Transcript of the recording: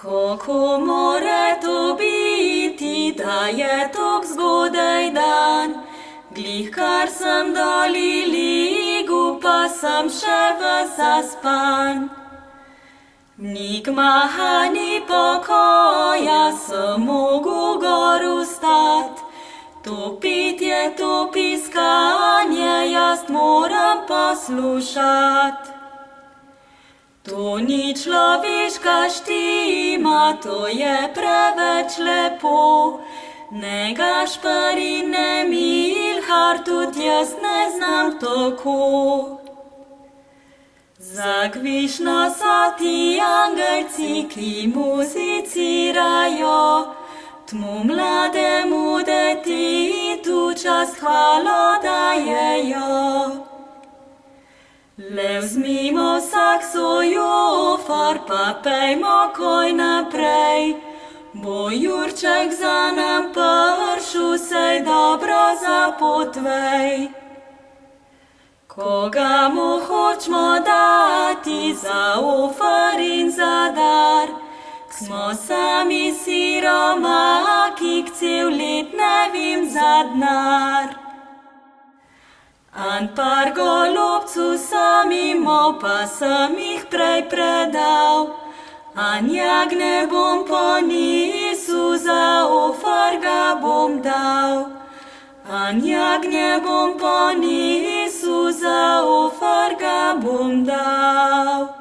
Kako more to biti, da je tok zgodaj dan? Glih kar sem doli ligu, pa sem še ves zaspan. Ni gmaha, ni pokoja, sem mogu gor vstat. To pitje, to piskanje, jaz moram poslušat. To ni človeška štima, to je preveč lepo. Ne Gašper in ne Milhar, tudi jaz ne znam tako. Zagvišno so ti angelci, ki muzicirajo, tmu mlademu detitu čast hvalo dajejo. Lev zmimo vsak svojo far, pa pejmo koj naprej, bo Jurček za nam pršu, sej dobro zapotvej. Koga mu hočemo dati za ofar in za dar, smo sami siromaki, k cel let ne vem za denar. An par golobcu samimo, pa sem jih prej predal, an jagne bom ponesel, za ofar ga bom dal. An jagne bom ponesel, za ofar ga bom dal.